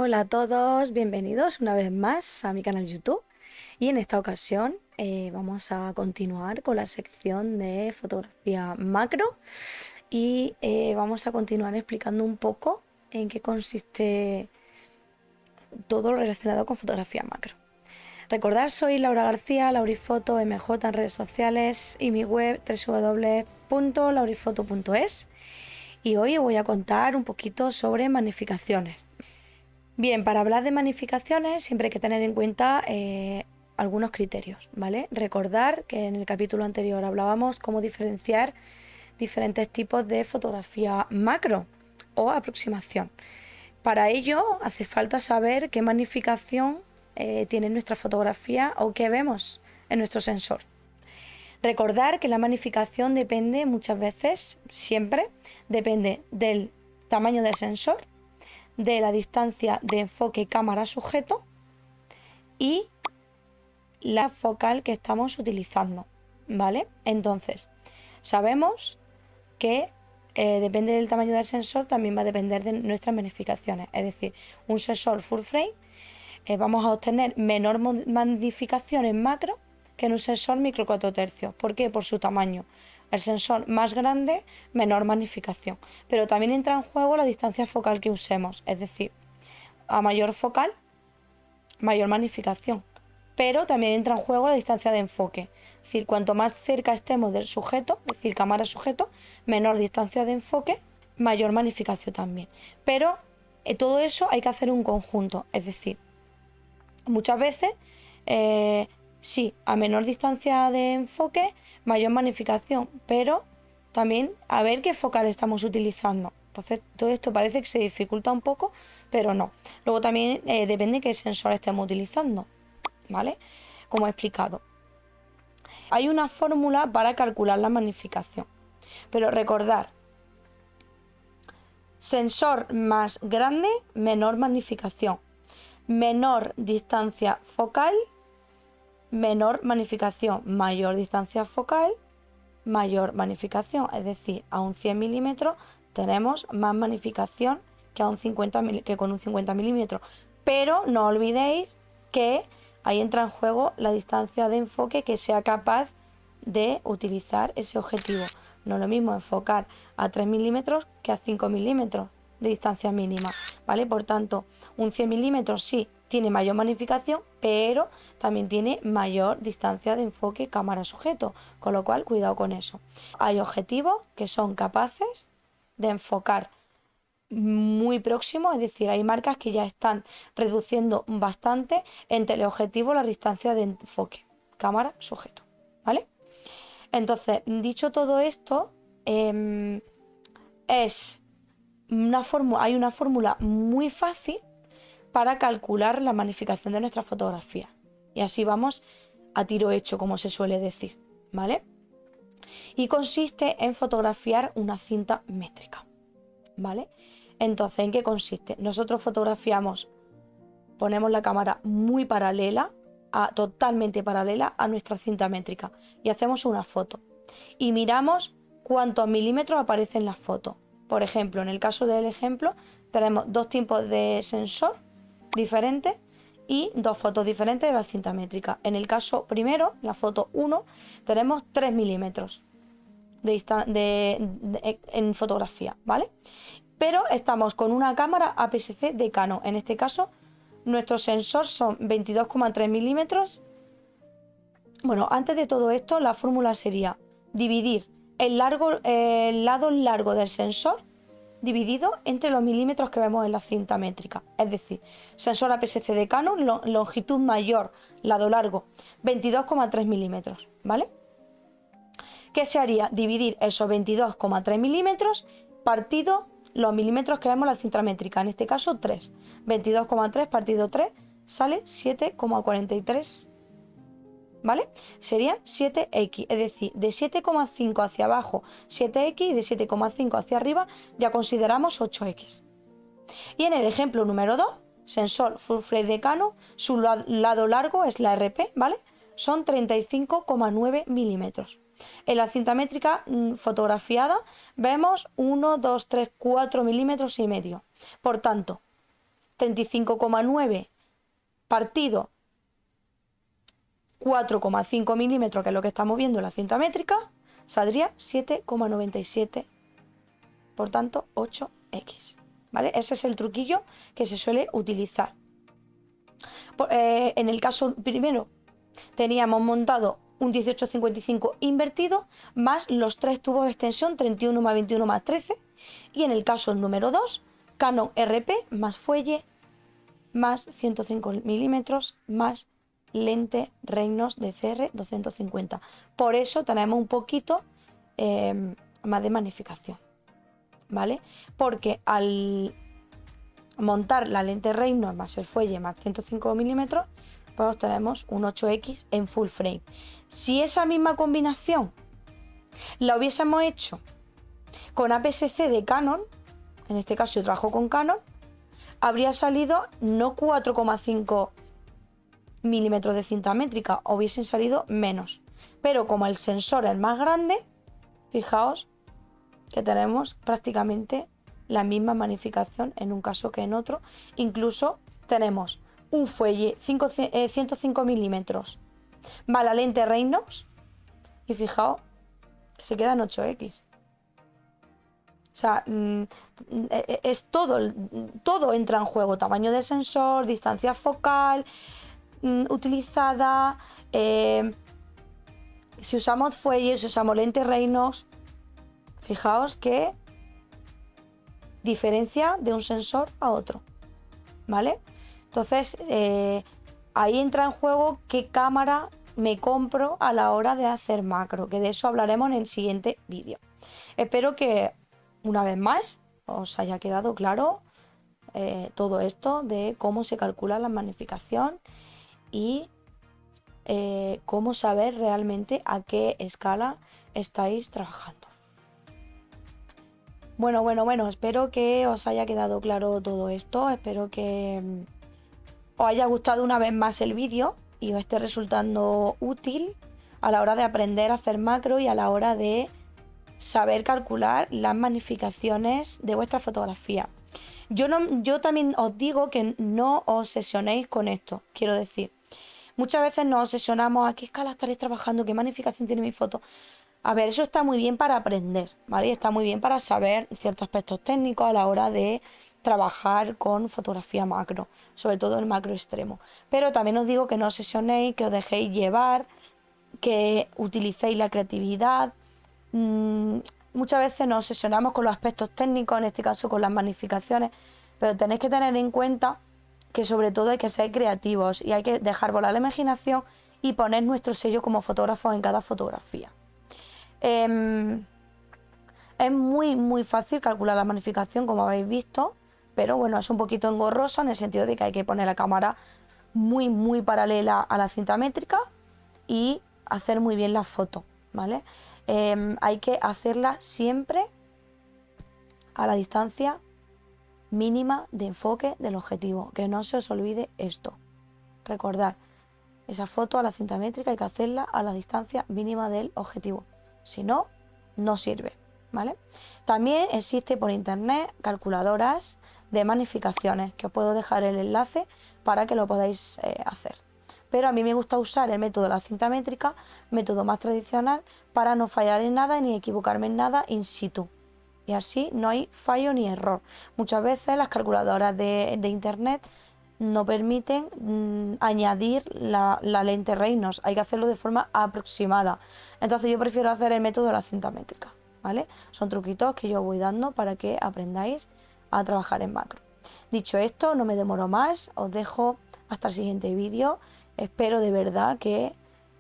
Hola a todos, bienvenidos una vez más a mi canal YouTube y en esta ocasión vamos a continuar con la sección de fotografía macro y vamos a continuar explicando un poco en qué consiste todo lo relacionado con fotografía macro. Recordad, soy Laura García, Laurifoto MJ en redes sociales y mi web www.laurifoto.es, y hoy os voy a contar un poquito sobre magnificaciones. Bien, para hablar de magnificaciones siempre hay que tener en cuenta algunos criterios, ¿vale? Recordar que en el capítulo anterior hablábamos cómo diferenciar diferentes tipos de fotografía macro o aproximación. Para ello hace falta saber qué magnificación tiene nuestra fotografía o qué vemos en nuestro sensor. Recordar que la magnificación depende muchas veces, siempre, depende del tamaño del sensor, de la distancia de enfoque cámara-sujeto y la focal que estamos utilizando, ¿vale? Entonces, sabemos que depende del tamaño del sensor, también va a depender de nuestras magnificaciones. Es decir, un sensor full frame vamos a obtener menor magnificación en macro que en un sensor micro 4 tercios. ¿Por qué? Por su tamaño. El sensor más grande, menor magnificación. Pero también entra en juego la distancia focal que usemos. Es decir, a mayor focal, mayor magnificación. Pero también entra en juego la distancia de enfoque. Es decir, cuanto más cerca estemos del sujeto, es decir, cámara sujeto, menor distancia de enfoque, mayor magnificación también. Pero todo eso hay que hacer un conjunto. Es decir, muchas veces sí, a menor distancia de enfoque, mayor magnificación, pero también a ver qué focal estamos utilizando. Entonces todo esto parece que se dificulta un poco, pero no. Luego también depende de qué sensor estemos utilizando, ¿vale? Como he explicado. Hay una fórmula para calcular la magnificación, pero recordar, sensor más grande, menor magnificación, menor distancia focal, menor magnificación, mayor distancia focal, mayor magnificación. Es decir, a un 100 milímetros tenemos más magnificación que con un 50 milímetros. Pero no olvidéis que ahí entra en juego la distancia de enfoque que sea capaz de utilizar ese objetivo. No es lo mismo enfocar a 3 milímetros que a 5 milímetros de distancia mínima, ¿vale? Por tanto, un 100 milímetros sí tiene mayor magnificación, pero también tiene mayor distancia de enfoque cámara-sujeto, con lo cual cuidado con eso. Hay objetivos que son capaces de enfocar muy próximo, es decir, hay marcas que ya están reduciendo bastante en teleobjetivo la distancia de enfoque cámara-sujeto, ¿vale? Entonces, dicho todo esto, hay una fórmula muy fácil para calcular la magnificación de nuestra fotografía. Y así vamos a tiro hecho, como se suele decir, ¿vale? Y consiste en fotografiar una cinta métrica, ¿vale? Entonces, ¿en qué consiste? Nosotros ponemos la cámara muy paralela, totalmente paralela a nuestra cinta métrica y hacemos una foto. Y miramos cuántos milímetros aparecen en la foto. Por ejemplo, en el caso del ejemplo, tenemos dos tipos de sensor diferentes y dos fotos diferentes de la cinta métrica. En el caso primero, la foto 1, tenemos 3 milímetros en fotografía, ¿vale? Pero estamos con una cámara APS-C de Canon. En este caso, nuestro sensor son 22,3 milímetros. Bueno, antes de todo esto, la fórmula sería dividir el lado largo del sensor dividido entre los milímetros que vemos en la cinta métrica. Es decir, sensor APS-C de Canon, longitud mayor, lado largo, 22,3 milímetros, ¿vale? ¿Qué se haría? Dividir esos 22,3 milímetros partido los milímetros que vemos en la cinta métrica, en este caso 3. 22,3 partido 3 sale 7,43, ¿vale? Serían 7x, es decir, de 7,5 hacia abajo 7x y de 7,5 hacia arriba ya consideramos 8x. Y en el ejemplo número 2, sensor full frame de Canon, su lado largo es la RP, ¿vale? Son 35,9 milímetros. En la cinta métrica fotografiada vemos 1, 2, 3, 4 milímetros y medio. Por tanto, 35,9 partido 4,5 milímetros, que es lo que estamos viendo en la cinta métrica, saldría 7,97, por tanto 8x, ¿vale? Ese es el truquillo que se suele utilizar. En el caso primero teníamos montado un 1855 invertido más los 3 tubos de extensión 31 más 21 más 13, y en el caso número 2 Canon RP más fuelle más 105 milímetros más lente Reynolds de CR 250. Por eso tenemos un poquito más de magnificación, ¿vale? Porque al montar la lente Reynolds más el fuelle más 105 milímetros, pues obtenemos un 8x en full frame. Si esa misma combinación la hubiésemos hecho con APS-C de Canon, en este caso yo trabajo con Canon, habría salido no 4,5 milímetros de cinta métrica, hubiesen salido menos. Pero como el sensor es más grande, fijaos que tenemos prácticamente la misma magnificación en un caso que en otro. Incluso tenemos un fuelle 105 milímetros más la lente Reynolds y fijaos que se queda en 8x. O sea, es todo entra en juego: tamaño de sensor, distancia focal utilizada, si usamos fuelle, si usamos lente Reynolds. Fijaos que diferencia de un sensor a otro, ¿vale? Entonces ahí entra en juego qué cámara me compro a la hora de hacer macro, que de eso hablaremos en el siguiente vídeo. Espero que una vez más os haya quedado claro todo esto de cómo se calcula la magnificación y cómo saber realmente a qué escala estáis trabajando. Bueno, espero que os haya quedado claro todo esto, espero que os haya gustado una vez más el vídeo y os esté resultando útil a la hora de aprender a hacer macro y a la hora de saber calcular las magnificaciones de vuestra fotografía. Yo también os digo que no os obsesionéis con esto, quiero decir, muchas veces nos obsesionamos a qué escala estaréis trabajando, qué magnificación tiene mi foto. A ver, eso está muy bien para aprender, ¿vale? Está muy bien para saber ciertos aspectos técnicos a la hora de trabajar con fotografía macro, sobre todo el macro extremo. Pero también os digo que no os obsesionéis, que os dejéis llevar, que utilicéis la creatividad. Muchas veces nos obsesionamos con los aspectos técnicos, en este caso con las magnificaciones, pero tenéis que tener en cuenta que sobre todo hay que ser creativos y hay que dejar volar la imaginación y poner nuestro sello como fotógrafos en cada fotografía. Es muy fácil calcular la magnificación, como habéis visto, pero bueno, es un poquito engorroso en el sentido de que hay que poner la cámara muy paralela a la cinta métrica y hacer muy bien la foto, ¿vale? Hay que hacerla siempre a la distancia mínima de enfoque del objetivo, que no se os olvide esto. Recordad, esa foto a la cinta métrica hay que hacerla a la distancia mínima del objetivo, si no, no sirve, ¿vale? También existe por internet calculadoras de magnificaciones, que os puedo dejar el enlace para que lo podáis hacer. Pero a mí me gusta usar el método de la cinta métrica, método más tradicional, para no fallar en nada ni equivocarme en nada in situ. Y así no hay fallo ni error. Muchas veces las calculadoras de internet no permiten añadir la lente Reynolds, hay que hacerlo de forma aproximada. Entonces yo prefiero hacer el método de la cinta métrica, ¿vale? Son truquitos que yo voy dando para que aprendáis a trabajar en macro. Dicho esto, no me demoro más, os dejo hasta el siguiente vídeo. Espero de verdad que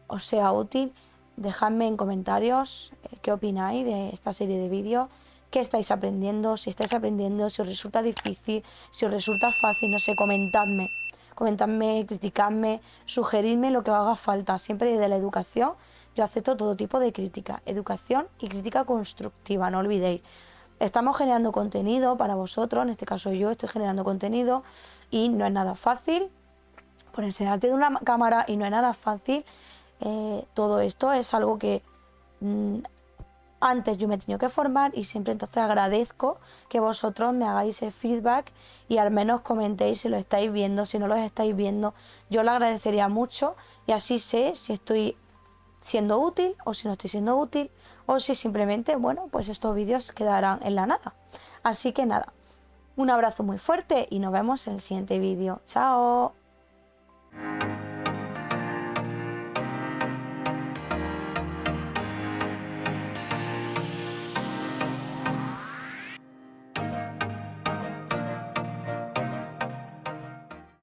os sea útil. Dejadme en comentarios qué opináis de esta serie de vídeos, qué estáis aprendiendo, si estáis aprendiendo, si os resulta difícil, si os resulta fácil, no sé, comentadme, criticadme, sugeridme lo que os haga falta. Siempre desde la educación yo acepto todo tipo de crítica, educación y crítica constructiva, no olvidéis. Estamos generando contenido para vosotros, en este caso yo estoy generando contenido y no es nada fácil ponerse delante de una cámara y no es nada fácil. Todo esto es algo que Antes yo me he tenido que formar y siempre entonces agradezco que vosotros me hagáis el feedback y al menos comentéis si lo estáis viendo, si no lo estáis viendo. Yo lo agradecería mucho y así sé si estoy siendo útil o si no estoy siendo útil o si simplemente, bueno, pues estos vídeos quedarán en la nada. Así que nada, un abrazo muy fuerte y nos vemos en el siguiente vídeo. ¡Chao!